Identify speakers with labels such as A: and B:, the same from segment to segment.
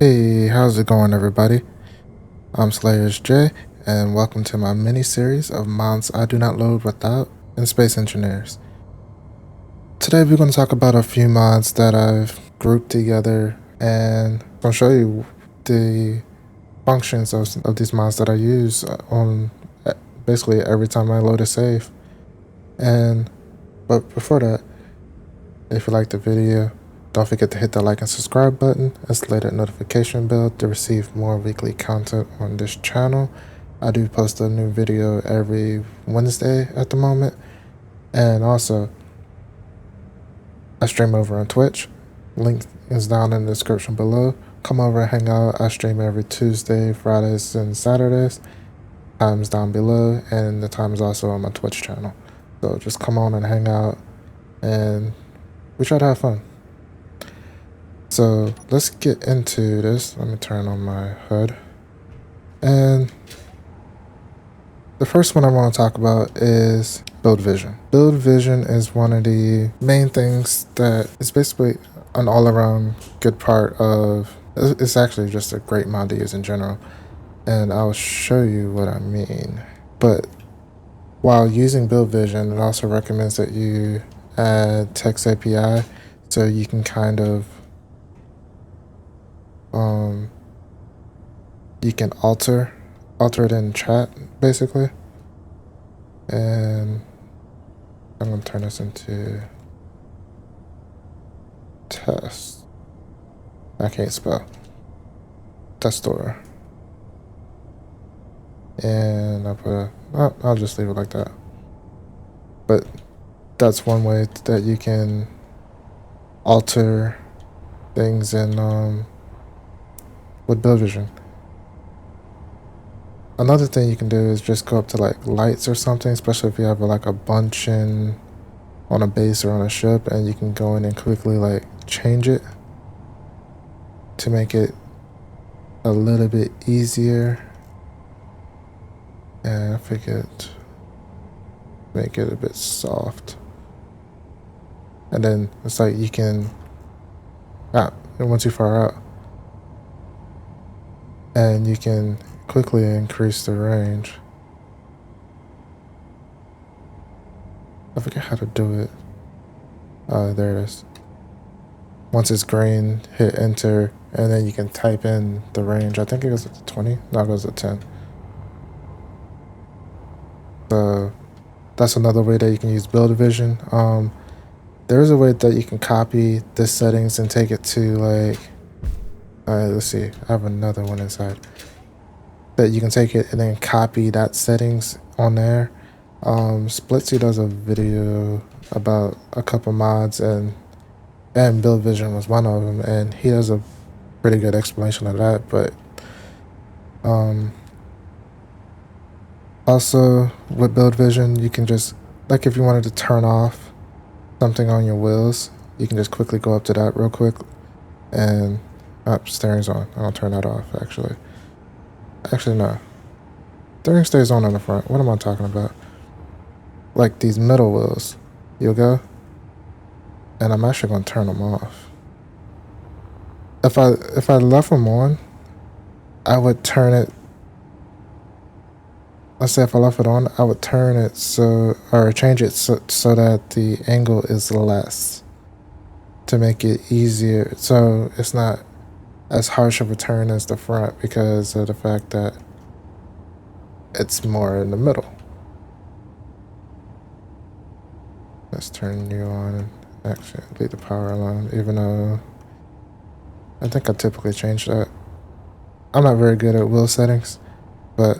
A: Hey, how's it going, everybody? I'm Slayers J, and welcome to my mini-series of mods I do not load without in Space Engineers. Today we're going to talk about a few mods that I've grouped together, and I'll show you the functions of these mods that I use on basically every time I load a save. But before that, if you like the video, don't forget to hit the like and subscribe button and select that notification bell to receive more weekly content on this channel. I do post a new video every Wednesday at the moment. And also, I stream over on Twitch. Link is down in the description below. Come over and hang out. I stream every Tuesday, Fridays, and Saturdays. Time's down below, and the time is also on my Twitch channel. So just come on and hang out, and we try to have fun. So let's get into this. Let me turn on my HUD. And the first one I want to talk about is Build Vision. Build Vision is one of the main things that is basically an all-around good part of, it's actually just a great mod to use in general. And I'll show you what I mean. But while using Build Vision, it also recommends that you add text API so you can kind of you can alter it in chat basically. And I'm gonna turn this into test. I can't spell. Testor. And I'll just leave it like that. But that's one way that you can alter things in with Build Vision. Another thing you can do is just go up to like lights or something, especially if you have like a bunch on a base or on a ship, and you can go in and quickly like change it to make it a little bit easier. And I figured make it a bit soft. And then it's like you can, it went too far out. And you can quickly increase the range. I forget how to do it. There it is. Once it's green, hit enter, and then you can type in the range. I think it goes up to 20. No, it goes to 10. So that's another way that you can use Build Vision. There's a way that you can copy the settings and take it to like, let's see, I have another one inside. That you can take it and then copy that settings on there. Splitsy does a video about a couple mods, and Build Vision was one of them, and he does a pretty good explanation of that. But also with Build Vision, you can just, like, if you wanted to turn off something on your wheels, you can just quickly go up to that real quick, and steering's on. I'll turn that off actually. Actually, no. Steering stays on in the front. What am I talking about? Like these middle wheels. You'll go. And I'm actually going to turn them off. If I left them on, I would turn it. Let's say if I left it on, I would turn it or change it so that the angle is less. To make it easier. So it's not as harsh of a turn as the front because of the fact that it's more in the middle. Let's turn you on and actually leave the power alone, even though I think I typically change that. I'm not very good at wheel settings, but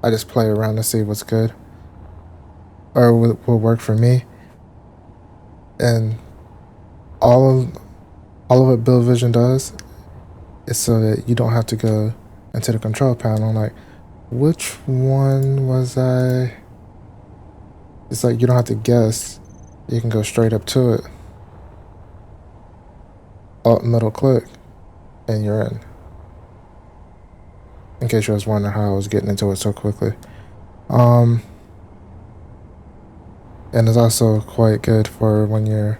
A: I just play around to see what's good or will work for me. And all of what Build Vision does is so that you don't have to go into the control panel like, which one was I? It's like you don't have to guess. You can go straight up to it. Alt middle click, and you're in. In case you was wondering how I was getting into it so quickly. And it's also quite good for when you're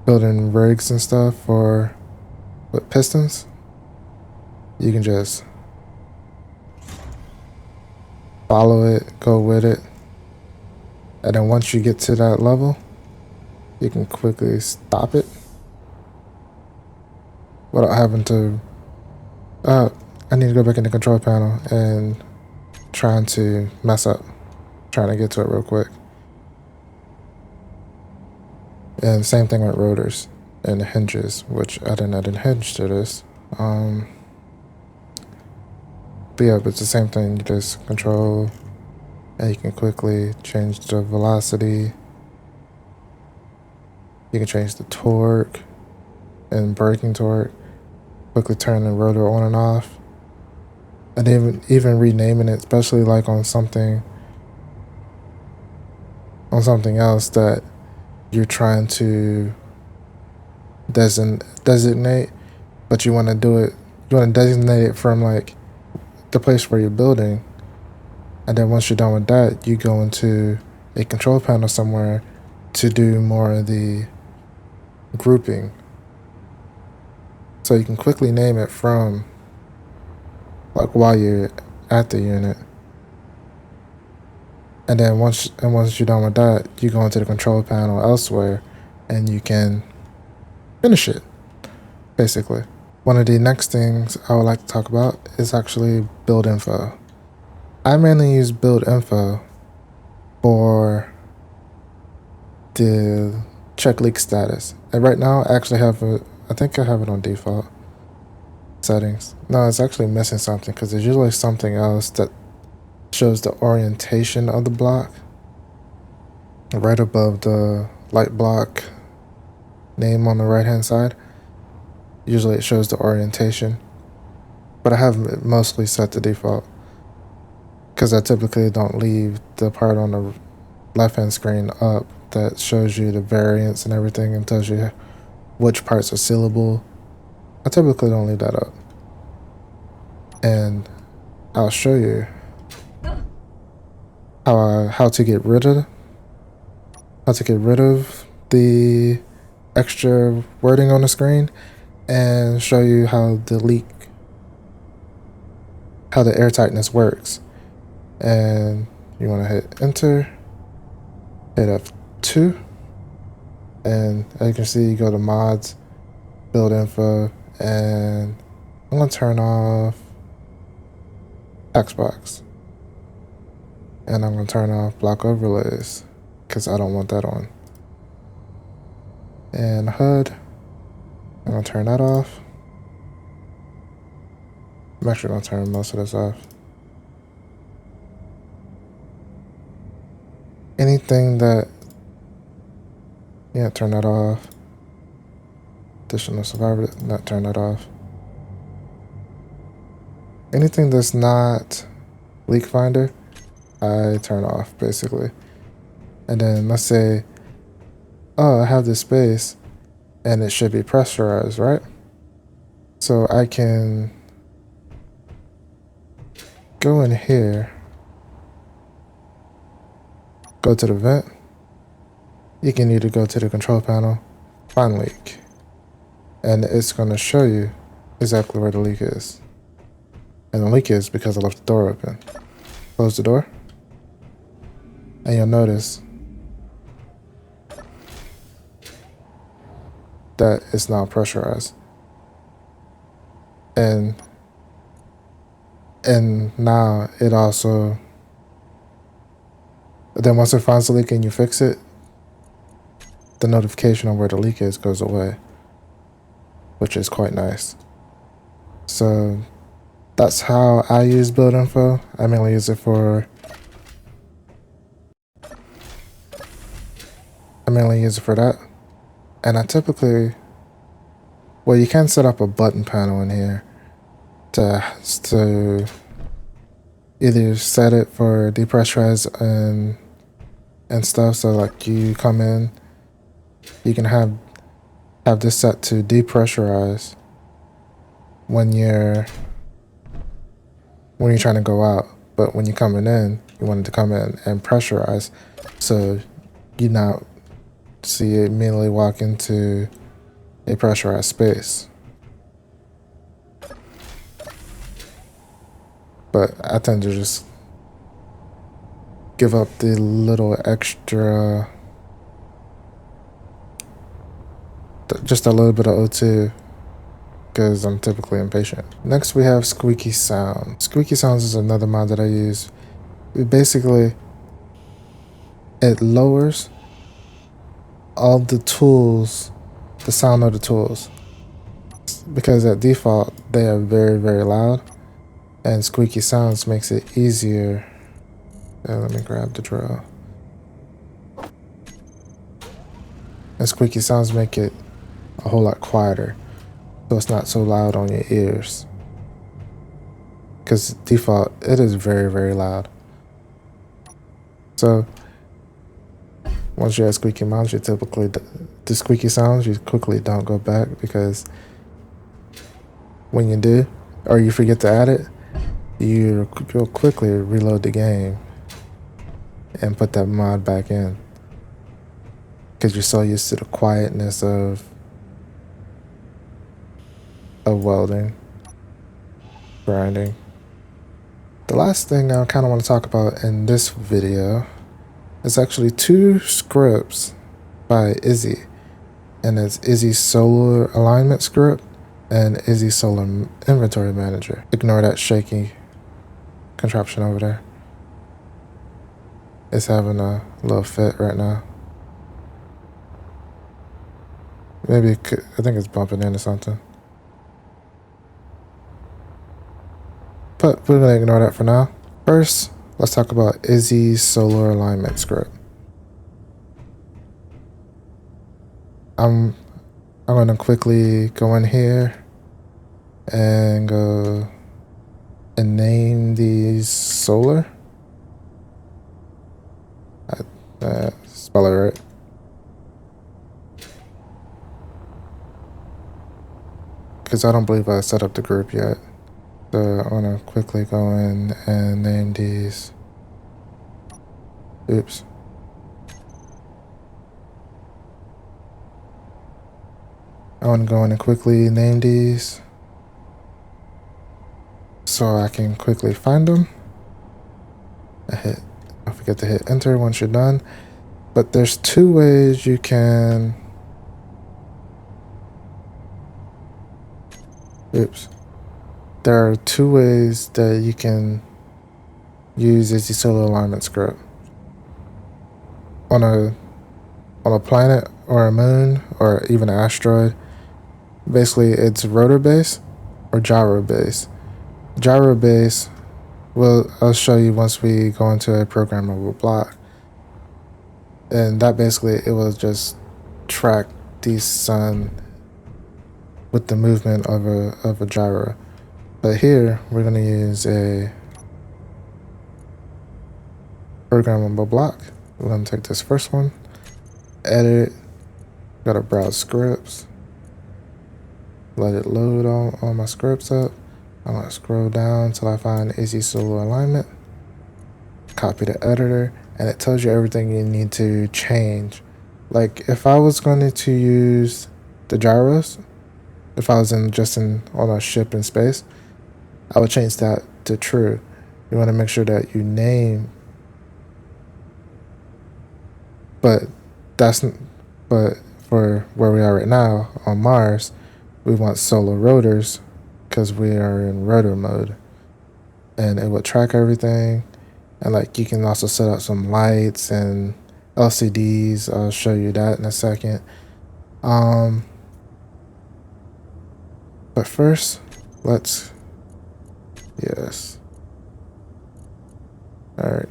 A: building rigs and stuff with pistons. you can just follow it, go with it, and then once you get to that level, you can quickly stop it without having to I need to go back in the control panel and trying to mess up, trying to get to it real quick. And same thing with rotors and hinges, which I didn't add a hinge to this. But yeah, but it's the same thing. You just control, and you can quickly change the velocity. You can change the torque and braking torque. Quickly turn the rotor on and off. And even renaming it, especially like on something else that you're trying to designate, but you want to do it. You want to designate it from like the place where you're building, and then once you're done with that, you go into a control panel somewhere to do more of the grouping. So you can quickly name it from like while you're at the unit. And then once you're done with that, you go into the control panel elsewhere and you can finish it, basically. One of the next things I would like to talk about is actually BuildInfo. I mainly use BuildInfo for the check leak status. And right now I actually have I think I have it on default settings. No, it's actually missing something because there's usually something else that shows the orientation of the block right above the light block name on the right hand side. Usually it shows the orientation, but I have it mostly set to default because I typically don't leave the part on the left hand screen up that shows you the variance and everything and tells you which parts are sealable. I typically don't leave that up, and I'll show you how to get rid of the extra wording on the screen, and show you how the air tightness works. And you want to hit enter, hit F2, and as you can see, you go to mods, BuildInfo, and I'm gonna turn off Xbox. And I'm going to turn off block overlays because I don't want that on. And HUD, I'm going to turn that off. I'm actually going to turn most of this off. Anything that, yeah, turn that off. Additional survivor, not turn that off. Anything that's not leak finder, I turn off basically. And then let's say, oh, I have this space and it should be pressurized, right? So I can go in here, go to the vent. You can either go to the control panel, find leak, and it's going to show you exactly where the leak is. And the leak is because I left the door open. Close the door. And you'll notice that it's now pressurized. And now it also, then once it finds the leak and you fix it, the notification on where the leak is goes away, which is quite nice. So that's how I use BuildInfo. I mainly use it for that. And I typically, well, you can set up a button panel in here to either set it for depressurize and stuff. So like you come in, you can have this set to depressurize when you're trying to go out, but when you're coming in, you want it to come in and pressurize, so you not see it immediately walk into a pressurized space. but I tend to just give up the little extra, just a little bit of O2 because I'm typically impatient. Next we have Squeaky Sound. Squeaky Sounds is another mod that I use. Basically, it lowers all the tools, the sound of the tools, because at default they are very, very loud, and Squeaky Sounds makes it easier. Let me grab the drill. And Squeaky Sounds make it a whole lot quieter, so it's not so loud on your ears. Because default, it is very, very loud. So once you have squeaky sounds, you typically the squeaky sounds, you quickly don't go back, because when you do, or you forget to add it, you'll quickly reload the game and put that mod back in, because you're so used to the quietness of welding, grinding. The last thing I kind of want to talk about in this video is actually 2 scripts by Izzy, and it's Izzy Solar Alignment script and Izzy Solar Inventory Manager. Ignore that shaky contraption over there. It's having a little fit right now. Maybe I think it's bumping into something. But we're gonna ignore that for now. First, let's talk about Izzy's Solar Alignment script. I'm gonna quickly go in here and go and name these solar. Spell it right. Because I don't believe I set up the group yet. So I'm gonna quickly go in and name these. Oops. I want to go in and quickly name these so I can quickly find them. Don't forget to hit enter once you're done. But there's 2 ways you can. Oops. There are 2 ways that you can use Izzy Solar Alignment script. On a planet or a moon or even an asteroid, basically it's rotor base or gyro base. Gyro base, well, I'll show you once we go into a programmable block. And that basically, it will just track the sun with the movement of a gyro. But here, we're going to use a programmable block. We're going to take this first one, edit, got to browse scripts, let it load all my scripts up. I'm going to scroll down until I find Izzy Solar Alignment, copy the editor, and it tells you everything you need to change. Like if I was going to use the gyros, if I was on a ship in space, I would change that to true. You want to make sure that you name, but for where we are right now on Mars, we want solar rotors because we are in rotor mode, and it would track everything. And like you can also set up some lights and LCDs. I'll show you that in a second. But first, yes. All right.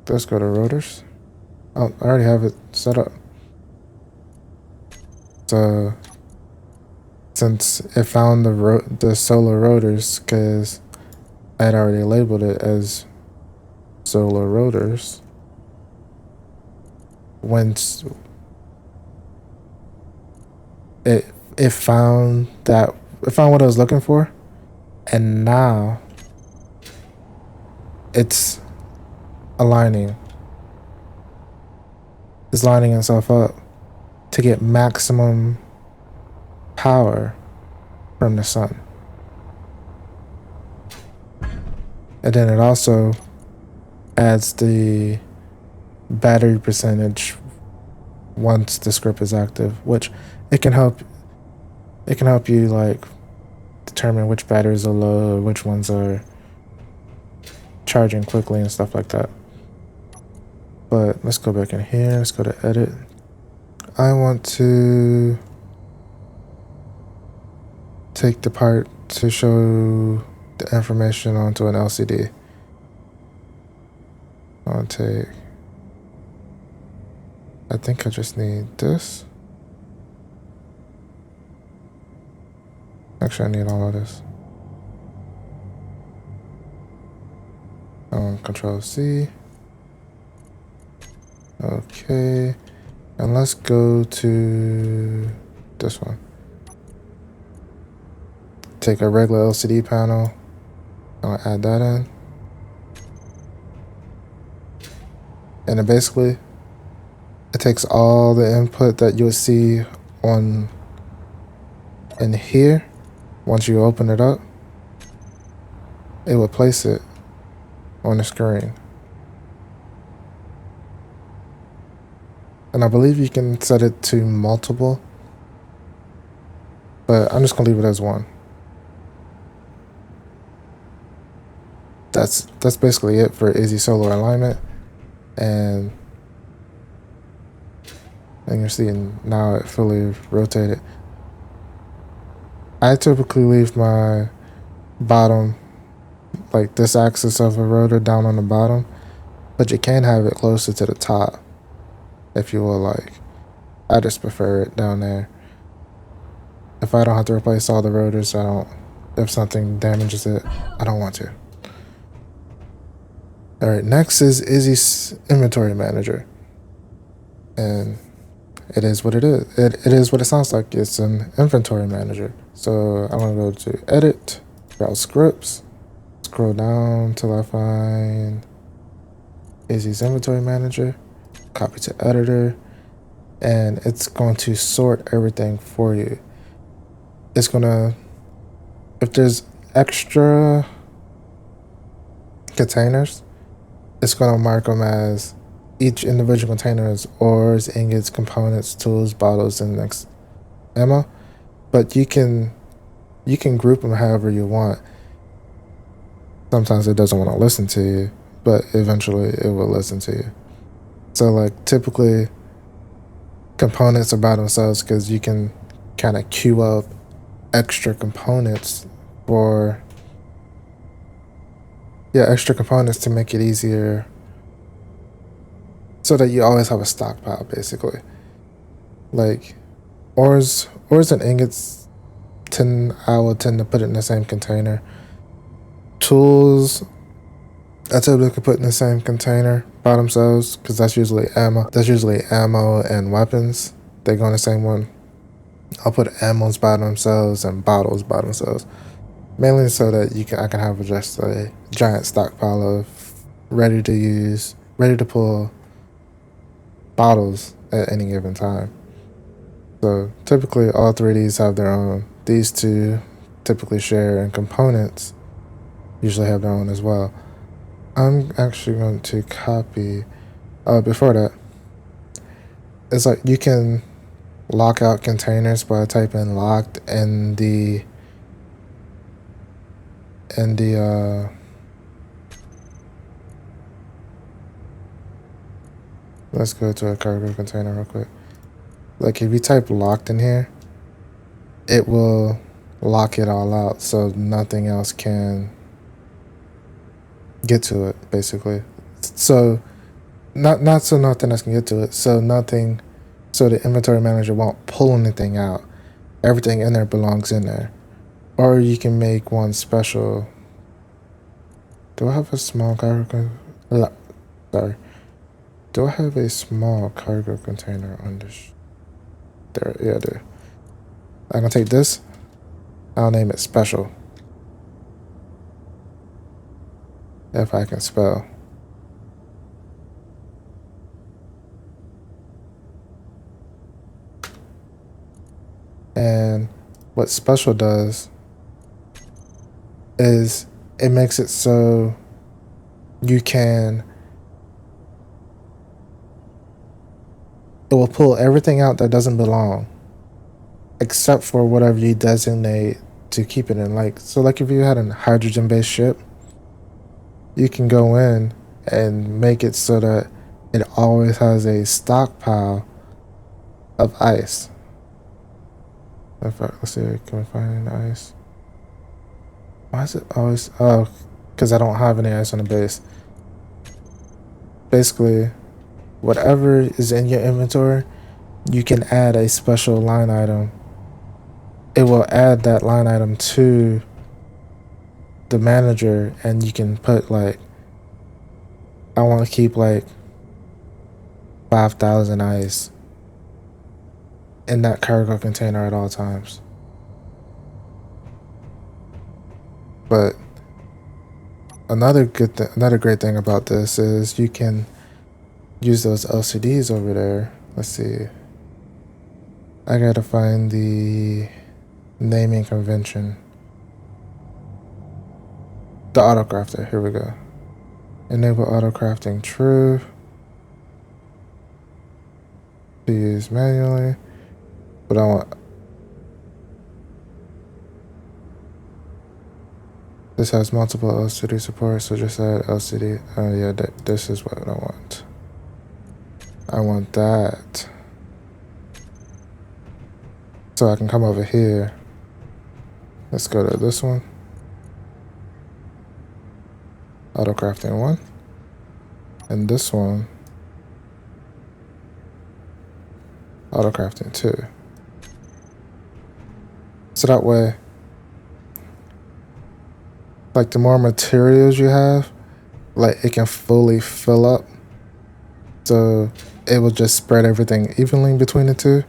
A: Let's go to rotors. Oh, I already have it set up. So since it found the solar rotors, because I had already labeled it as solar rotors, once it found what I was looking for, and now it's lining itself up to get maximum power from the sun. And then it also adds the battery percentage once the script is active, which it can help you like determine which batteries are low or which ones are charging quickly and stuff like that. But let's go back in here. Let's go to edit. I want to take the part to show the information onto an LCD. I'll take, I think I just need this. Actually, I need all of this. Control C. Okay. And let's go to this one. Take a regular LCD panel. I'll add that in. And then basically, it takes all the input that you would see in here. Once you open it up, it will place it on the screen. And I believe you can set it to multiple, but I'm just gonna leave it as one. That's basically it for easy solar alignment. And you're seeing now it fully rotated. I typically leave my bottom, like this axis of a rotor down on the bottom, but you can have it closer to the top if you will like. I just prefer it down there. If I don't have to replace all the rotors, if something damages it, I don't want to. Alright, next is Izzy's inventory manager. And it is what it is. It is what it sounds like. It's an inventory manager. So I'm gonna go to edit, browse scripts, scroll down till I find Izzy's inventory manager, copy to editor, and it's going to sort everything for you. It's gonna, if there's extra containers, it's gonna mark them as each individual container is ores, ingots, components, tools, bottles, and next ammo. But you can group them however you want. Sometimes it doesn't want to listen to you, but eventually it will listen to you. So like typically components are by themselves because you can kind of queue up extra components for extra components to make it easier, so that you always have a stockpile basically. Like ores and ingots, I will tend to put it in the same container. Tools, I typically put in the same container by themselves because that's usually ammo. That's usually ammo and weapons. They go in the same one. I'll put ammos by themselves and bottles by themselves, mainly so that I can have just a giant stockpile of ready to pull bottles at any given time. So typically all three of these have their own. These two typically share, and components usually have their own as well. I'm actually going to copy, before that, it's like you can lock out containers by typing locked in the let's go to a cargo container real quick. Like if you type locked in here, it will lock it all out so nothing else can get to it basically. So not so nothing else can get to it, so the inventory manager won't pull anything out. Everything in there belongs in there. Or you can make one special. Do I have a small cargo? Sorry. Do I have a small cargo container on this? There, yeah, I do. I'm gonna take this. I'll name it special. If I can spell. And what special does is it makes it so you can, it will pull everything out that doesn't belong, except for whatever you designate to keep it in. Like, so like if you had a hydrogen-based ship, you can go in and make it so that it always has a stockpile of ice. Let's see, can we find any ice? Why is it always, oh, because I don't have any ice on the base. Basically, whatever is in your inventory, you can add a special line item. It will add that line item to the manager, and you can put like, I want to keep like 5,000 ice in that cargo container at all times. But another great thing about this is you can use those LCDs over there. Let's see. I gotta find the naming convention. The autocrafter, here we go. Enable autocrafting true. To use manually. But I want, this has multiple LCD support, so just add LCD. Oh yeah, this is what I want. I want that. So I can come over here. Let's go to this one. Autocrafting 1. And this one. Autocrafting 2. So that way, like the more materials you have, like it can fully fill up. So it will just spread everything evenly between the two.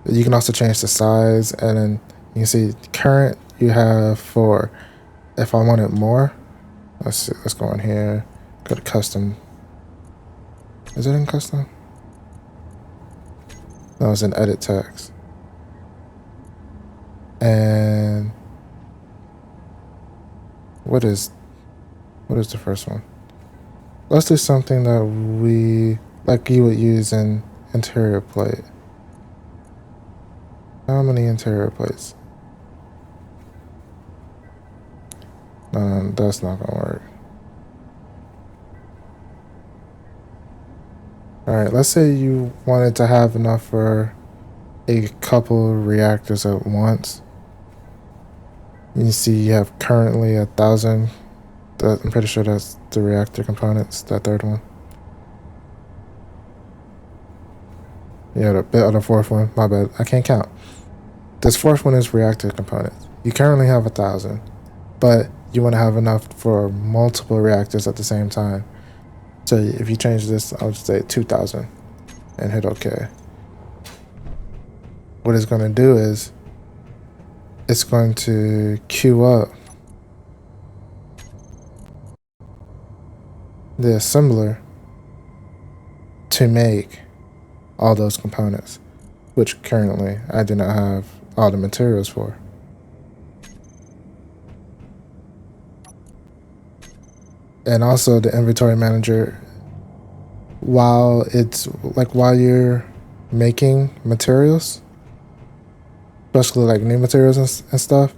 A: You can also change the size, and then you can see current you have for, if I wanted more, let's see, let's go in here, go to custom. Is it in custom? No, it's in edit text. And what is the first one? Let's do something that we, like you would use in interior plate. How many interior plates? No, that's not gonna work. Alright, let's say you wanted to have enough for a couple reactors at once. You see you have currently 1,000. I'm pretty sure that's the reactor components, that third one. Yeah, the fourth one, my bad, I can't count. This fourth one is reactor components. You currently have 1,000, but you want to have enough for multiple reactors at the same time. So if you change this, I'll just say 2,000 and hit OK. What it's going to do is it's going to queue up the assembler to make all those components, which currently I do not have all the materials for. And also the inventory manager, while you're making materials, especially like new materials and stuff,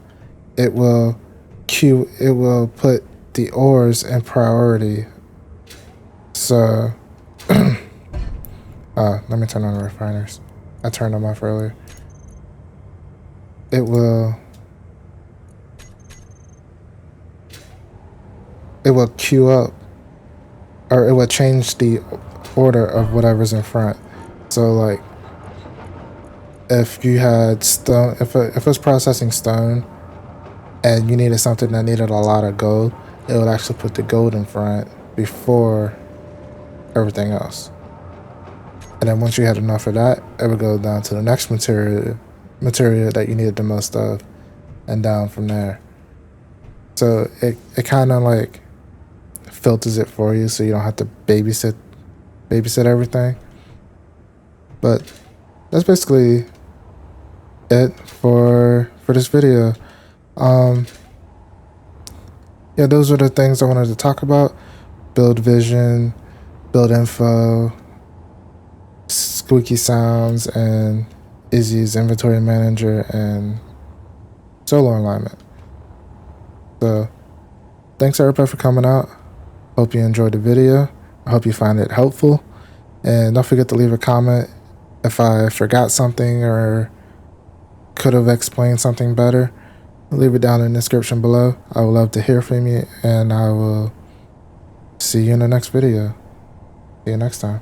A: it will put the ores in priority. So let me turn on the refiners. I turned them off earlier. It will queue up, or it will change the order of whatever's in front. So like if you had stone, if it was processing stone and you needed something that needed a lot of gold, it would actually put the gold in front before everything else. And then once you had enough of that, it would go down to the next material that you needed the most of, and down from there. So it kind of like filters it for you, so you don't have to babysit everything. But that's basically it for this video. Yeah, those are the things I wanted to talk about. build vision, BuildInfo, squeaky sounds, and Izzy's inventory manager and solo alignment. So thanks everybody for coming out. Hope you enjoyed the video. I hope you find it helpful. And don't forget to leave a comment if I forgot something or could have explained something better. Leave it down in the description below. I would love to hear from you, and I will see you in the next video. See you next time.